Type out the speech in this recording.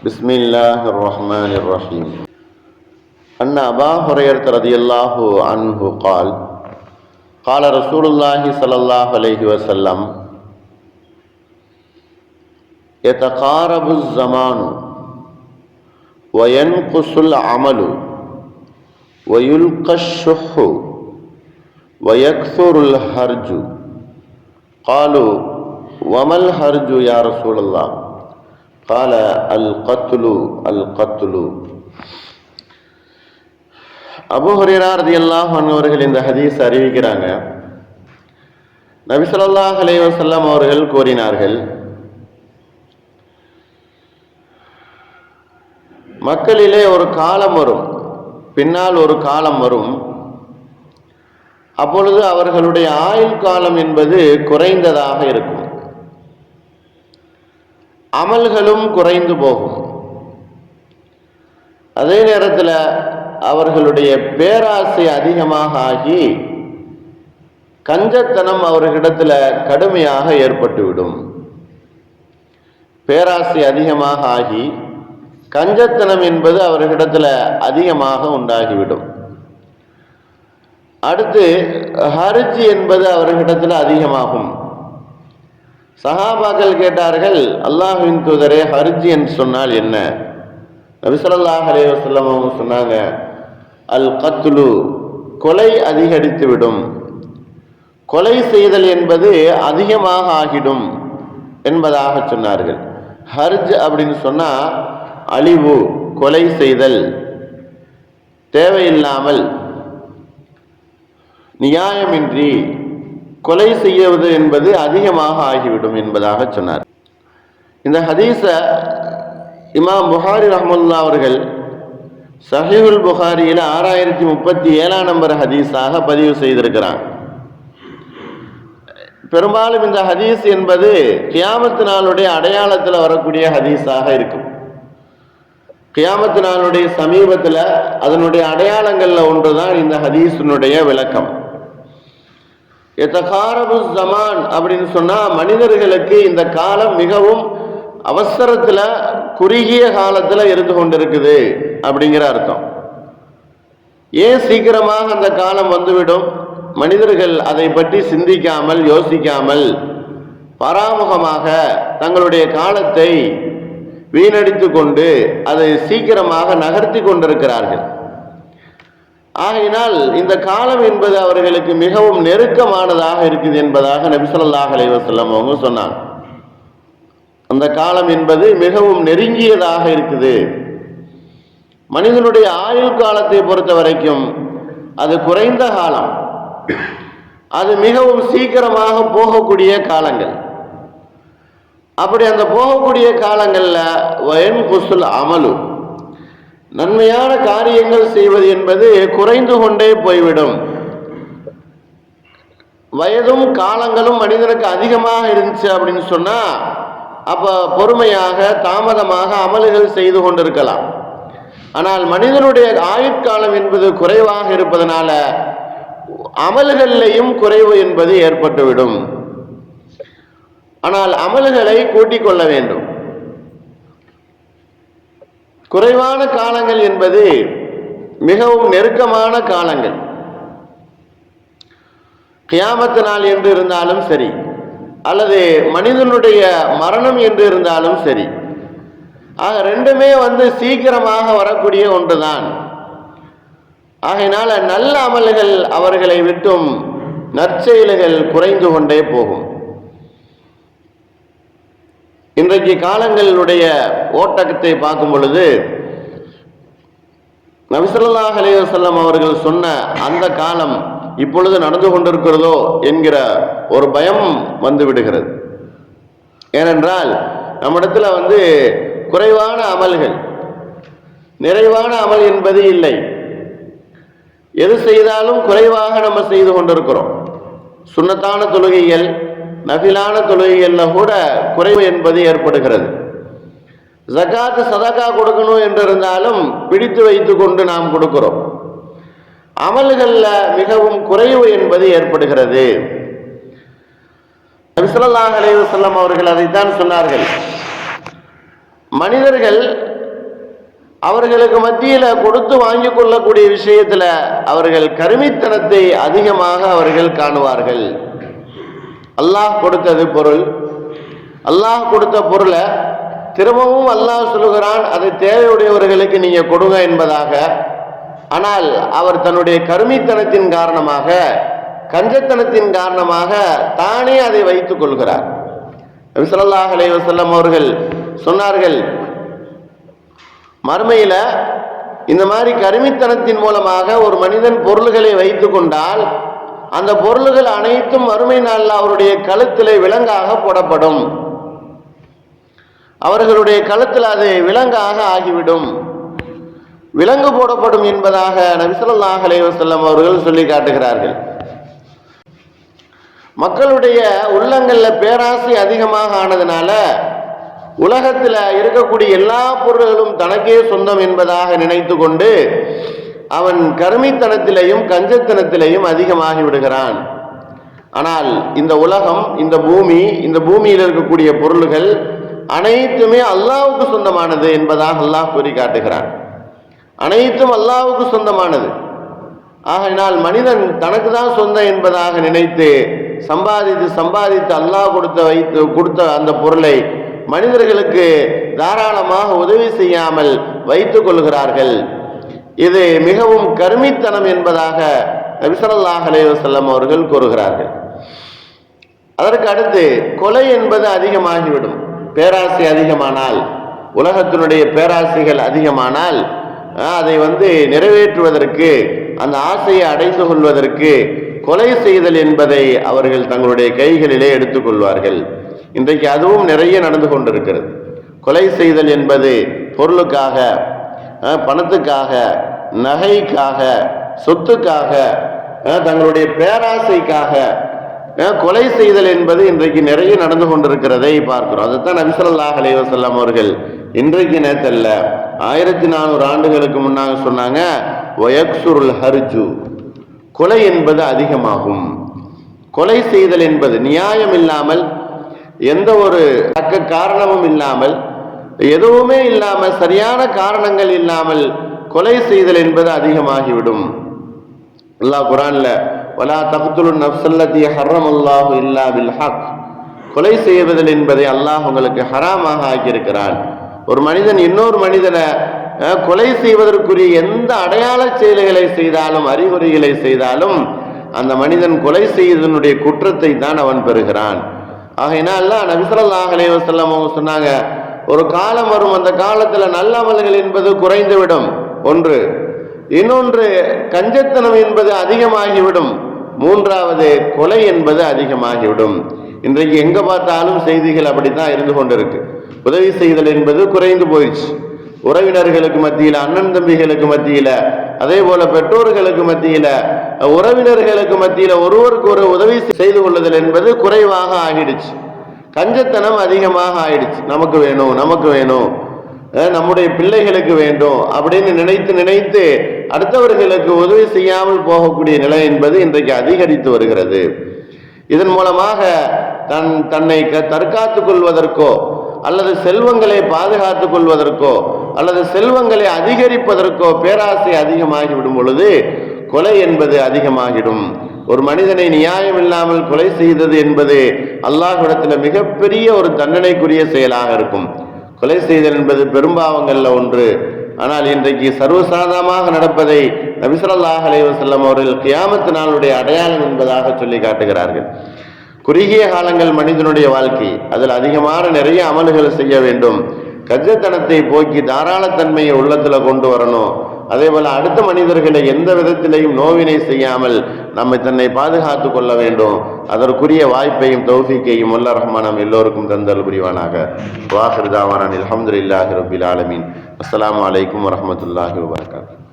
بسم الله الرحمن الرحيم أن أبا هريرة رضي الله عنه قال قال رسول الله صلى الله عليه وسلم يتقارب الزمان وينقص العمل ويلقى الشح ويكثر الهرج قالوا وما الهرج يا رسول الله قال القتل القتل. Abu Hurairah ரலியல்லாஹு அன்ஹு அவர்கள் இந்த ஹதீஸ் அறிவிக்கிறாங்க. நபி ஸல்லல்லாஹு அலைஹி வஸல்லம் அவர்கள் கூறினார்கள், மக்களிலே ஒரு காலம் வரும், பின்னால் ஒரு காலம் வரும், அப்பொழுது அவர்களுடைய ஆயுள் காலம் என்பது குறைந்ததாக இருக்கும், அமல்களும் குறைந்து போகும். அதே நேரத்தில் அவர்களுடைய பேராசை அதிகமாக ஆகி கஞ்சத்தனம் அவர்களிடத்தில் கடுமையாக ஏற்பட்டுவிடும். பேராசை அதிகமாக ஆகி கஞ்சத்தனம் என்பது அவர்களிடத்தில் அதிகமாக உண்டாகிவிடும். அடுத்து ஹர்ஜ் என்பது அவர்களிடத்தில் அதிகமாகும். சஹாபாக்கள் கேட்டார்கள், அல்லாஹ்வின் தூதரே, ஹர்ஜ் என்று சொன்னால் என்ன? நபி ஸல்லல்லாஹு அலைஹி வஸல்லம் அவங்க சொன்னாங்க, அல் கத்லு, கொலை அதிகரித்து விடும், கொலை செய்தல் என்பது அதிகமாக ஆகிடும் என்பதாக சொன்னார்கள். ஹர்ஜ் அப்படின்னு சொன்னா அழிவு, கொலை செய்தல், தேவையில்லாமல் நியாயமின்றி கொலை செய்வது என்பது அதிகமாக ஆகிவிடும் என்பதாக சொன்னார். இந்த ஹதீஸ இமாம் புகாரி ரஹ்மத்துல்லாஹி அவர்கள் சஹீஹுல் புகாரியில் 6037 நம்பர் ஹதீஸாக பதிவு செய்திருக்கிறார். பெரும்பாலும் இந்த ஹதீஸ் என்பது கியாமத்து நாளுடைய அடையாளத்தில் வரக்கூடிய ஹதீஸாக இருக்கும். கியாமத்து நாளுடைய சமீபத்தில் அதனுடைய அடையாளங்களில் ஒன்றுதான் இந்த ஹதீஸினுடைய விளக்கம். எத்தகாரபு ஜமான் அப்படின்னு சொன்னா மனிதர்களுக்கு இந்த காலம் மிகவும் அவசரத்துல, குறுகிய காலத்துல இருந்து கொண்டிருக்குது அப்படிங்கிற அர்த்தம். ஏன் சீக்கிரமாக அந்த காலம் வந்துவிடும்? மனிதர்கள் அதை பற்றி சிந்திக்காமல், யோசிக்காமல், பராமுகமாக தங்களுடைய காலத்தை வீணடித்து கொண்டு அதை சீக்கிரமாக நகர்த்தி கொண்டிருக்கிறார்கள். ஆகையினால் இந்த காலம் என்பது அவர்களுக்கு மிகவும் நெருக்கமானதாக இருக்குது என்பதாக நபி ஸல்லல்லாஹு அலைஹி வஸல்லம் அவங்க சொன்னாங்க. அந்த காலம் என்பது மிகவும் நெருங்கியதாக இருக்குது. மனிதனுடைய ஆயுள் காலத்தை பொறுத்த வரைக்கும் அது குறைந்த காலம், அது மிகவும் சீக்கிரமாக போகக்கூடிய காலங்கள். அப்படி அந்த போகக்கூடிய காலங்கள்ல வயன்குசுல் அமலு, நன்மையான காரியங்கள் செய்வது என்பது குறைந்து கொண்டே போய்விடும். வயதும் காலங்களும் மனிதனுக்கு அதிகமாக இருந்துச்சு அப்படின்னு சொன்னா அப்ப பொறுமையாக, தாமதமாக அமல்கள் செய்து கொண்டிருக்கலாம். ஆனால் மனிதனுடைய ஆயுட்காலம் என்பது குறைவாக இருப்பதனால அமல்களிலேயும் குறைவு என்பது ஏற்பட்டுவிடும். ஆனால் அமல்களை கூட்டிக் கொள்ள வேண்டும். குறைவான காலங்கள் என்பது மிகவும் நெருக்கமான காலங்கள். கியாமத்து நாள் என்று இருந்தாலும் சரி, அல்லது மனிதனுடைய மரணம் என்று இருந்தாலும் சரி, ஆக ரெண்டுமே சீக்கிரமாக வரக்கூடிய ஒன்றுதான். ஆகையினால நல்ல அமல்கள் அவர்களை விட்டும் நற்செயல்கள் குறைந்து கொண்டே போகும். இன்றைக்கு காலங்களுடைய ஓட்டத்தை பார்க்கும் பொழுது நபி ஸல்லல்லாஹு அலைஹி வஸல்லம் அவர்கள் சொன்ன அந்த காலம் இப்பொழுது நடந்து கொண்டிருக்கிறதோ என்கிற ஒரு பயம் வந்து விடுகிறது. ஏனென்றால் நம்மிடத்துல குறைவான அமல்கள், நிறைவான அமல் என்பது இல்லை. எது செய்தாலும் குறைவாக நம்ம செய்து கொண்டிருக்கிறோம். சுன்னத்தான தொழுகைகள், நஃபிலான தொழுகைகள்ல கூட குறைவு என்பது ஏற்படுகிறது. ஜகாத், சதகா கொடுக்கணும் என்று இருந்தாலும் பிடித்து வைத்து கொண்டு நாம் கொடுக்கிறோம். அமல்கள்ல மிகவும் குறைவு என்பது ஏற்படுகிறது. நபி ஸல்லல்லாஹு அலைஹி வஸல்லம் அவர்கள் அதைத்தான் சொன்னார்கள். மனிதர்கள் அவர்களுக்கு மத்தியில கொடுத்து வாங்கி கொள்ளக்கூடிய விஷயத்துல அவர்கள் கருமித்தனத்தை அதிகமாக அவர்கள் காணுவார்கள். அல்லாஹ் கொடுத்தது பொருள், அல்லாஹ் கொடுத்த பொருளை திரும்பவும் அல்லாஹ் சொல்லுகிறான் அதை தேவையுடையவர்களுக்கு நீங்க கொடுங்க என்பதாக. ஆனால் அவர் தன்னுடைய கருமித்தனத்தின் காரணமாக, கஞ்சத்தனத்தின் காரணமாக தானே அதை வைத்துக் கொள்கிறார். நபி ஸல்லல்லாஹு அலைஹி வஸல்லம் அவர்கள் சொன்னார்கள், மறுமையில இந்த மாதிரி கருமித்தனத்தின் மூலமாக ஒரு மனிதன் பொருள்களை வைத்து கொண்டால் அந்த பொருள்கள் அனைத்தும் மறுமை நாளில் அவருடைய கழுத்திலே விலங்காக போடப்படும். அவர்களுடைய கழுத்தில் அது விலங்காக ஆகிவிடும், விலங்கு போடப்படும் என்பதாக நபி ஸல்லல்லாஹு அலைஹி வஸல்லம் அவர்கள் சொல்லி காட்டுகிறார்கள். மக்களுடைய உள்ளங்கள்ல பேராசை அதிகமாக ஆனதுனால உலகத்தில் இருக்கக்கூடிய எல்லா பொருள்களும் தனக்கே சொந்தம் என்பதாக நினைத்து கொண்டு அவன் கருமித்தனத்திலையும் கஞ்சத்தனத்திலையும் அதிகமாகி விடுகிறான். ஆனால் இந்த உலகம், இந்த பூமி, இந்த பூமியில் இருக்கக்கூடிய பொருள்கள் அனைத்துமே அல்லாஹ்வுக்கு சொந்தமானது என்பதாக அல்லாஹ் கூறி காட்டுகிறான். அனைத்தும் அல்லாஹ்வுக்கு சொந்தமானது. ஆகையினால் மனிதன் தனக்கு தான் சொந்தம் என்பதாக நினைத்து சம்பாதித்து அல்லாஹ் கொடுத்த அந்த பொருளை மனிதர்களுக்கு தாராளமாக உதவி செய்யாமல் வைத்துக் கொள்கிறார்கள். இது மிகவும் கருமித்தனம் என்பதாக நபி ஸல்லல்லாஹு அலைஹி வஸல்லம் அவர்கள் கூறுகிறார்கள். அதற்கு அடுத்து கொலை என்பது அதிகமாகிவிடும். பேராசை அதிகமானால், உலகத்தினுடைய பேராசைகள் அதிகமானால் அதை நிறைவேற்றுவதற்கு, அந்த ஆசையை அடைந்து கொள்வதற்கு கொலை செய்தல் என்பதை அவர்கள் தங்களுடைய கைகளிலே எடுத்துக்கொள்வார்கள். இன்றைக்கு அதுவும் நிறைய நடந்து கொண்டிருக்கிறது. கொலை செய்தல் என்பது பொருளுக்காக, பணத்துக்காக, நகைக்காக, சொத்துக்காக, தங்களுடைய பேராசைக்காக கொலை செய்தல் என்பது இன்றைக்கு நிறைய நடந்து கொண்டிருக்கிறதை பார்க்கிறோம். அதைத்தான் நபி ஸல்லல்லாஹு அலைஹி வஸல்லம் அவர்கள் இன்றைக்கு நேத்தல்ல 1400 ஆண்டுகளுக்கு முன்னாக சொன்னாங்க, வயக்சுருல் ஹர்ஜு, கொலை என்பது அதிகமாகும். கொலை செய்தல் என்பது நியாயம் இல்லாமல், எந்த ஒரு தக்க காரணமும் இல்லாமல், எதுவுமே இல்லாமல், சரியான காரணங்கள் இல்லாமல் கொலை செய்தல் என்பது அதிகமாகிவிடும். அல்லாஹ் குர்ஆன்ல வலா தக்துலுன் நஃப்ஸல்லதி ஹர்ரமல்லாஹு இல்லா பில் ஹக், கொலை செய்வதல் என்பதை அல்லாஹ் உங்களுக்கு ஹராமாக ஆக்கியிருக்கிறான். ஒரு மனிதன் இன்னொரு மனிதனை கொலை செய்வதற்குரிய எந்த அடையாள செயல்களை செய்தாலும், அறிகுறிகளை செய்தாலும் அந்த மனிதன் கொலை செய்ததனுடைய குற்றத்தை தான் அவன் பெறுகிறான். ஆகையினால நபி ஸல்லல்லாஹு அலைஹி வஸல்லம் அவங்க சொன்னாங்க, ஒரு காலம் வரும், அந்த காலத்துல நல்ல அமல்கள் என்பது குறைந்துவிடும். ஒன்று. இன்னொன்று, கஞ்சத்தனம் என்பது அதிகமாகிவிடும். மூன்றாவது, கொலை என்பது அதிகமாகிவிடும். இன்றைக்கு எங்க பார்த்தாலும் செய்திகள் அப்படித்தான் இருந்து கொண்டிருக்கு. உதவி செய்தல் என்பது குறைந்து போயிடுச்சு. உறவினர்களுக்கு மத்தியில, அண்ணன் தம்பிகளுக்கு மத்தியில, அதே போல பெற்றோர்களுக்கு மத்தியில, உறவினர்களுக்கு மத்தியில ஒருவருக்கு ஒரு உதவி செய்து கொள்ளுதல் என்பது குறைவாக ஆகிடுச்சு. கஞ்சத்தனம் அதிகமாக ஆயிடுச்சு. நமக்கு வேணும், நமக்கு வேணும், நம்முடைய பிள்ளைகளுக்கு வேண்டும் அப்படின்னு நினைத்து அடுத்தவர்களுக்கு உதவி செய்யாமல் போகக்கூடிய நிலை என்பது இன்றைக்கு அதிகரித்து வருகிறது. இதன் மூலமாக தன்னை தற்காத்துக் கொள்வதற்கோ அல்லது செல்வங்களை பாதுகாத்துக் கொள்வதற்கோ அல்லது செல்வங்களை அதிகரிப்பதற்கோ பேராசை அதிகமாகிவிடும் பொழுது கொலை என்பது அதிகமாகிடும். ஒரு மனிதனை நியாயம் இல்லாமல் கொலை செய்தது என்பது அல்லாஹ்விடத்தில் மிகப்பெரிய ஒரு தண்டனைக்குரிய செயலாக இருக்கும். கொலை செய்தல் என்பது பெரும்பாவங்கள்ல ஒன்று. ஆனால் இன்றைக்கு சர்வசாதாரணமாக நடப்பதை நபி ஸல்லல்லாஹு அலைஹி வஸல்லம் அவர்கள் கியாமத் நாளுடைய அடையாளம் என்பதாக சொல்லி காட்டுகிறார்கள். குறுகிய காலங்கள் மனிதனுடைய வாழ்க்கை, அதில் அதிகமான நிறைய அமல்கள் செய்ய வேண்டும். கஞ்சத்தனத்தை போக்கி தாராளத்தன்மையை உள்ளத்துல கொண்டு வரணும். அதே போல அடுத்த மனிதர்களை எந்த விதத்திலையும் நோவினை செய்யாமல் தன்னை பாதுகாத்துக் கொள்ள வேண்டும். அதற்குரிய வாய்ப்பையும் தௌஃபீக்கையும் வல்ல ரஹ்மான் நம் எல்லோருக்கும் தந்தல் புரிவானாக. வாஹிர் தாவானா அல்ஹம்துலில்லாஹி ரப்பில் ஆலமீன். அஸ்ஸலாமு அலைக்கும் வரஹ்மத்துல்லாஹி வபரகாத்துஹு.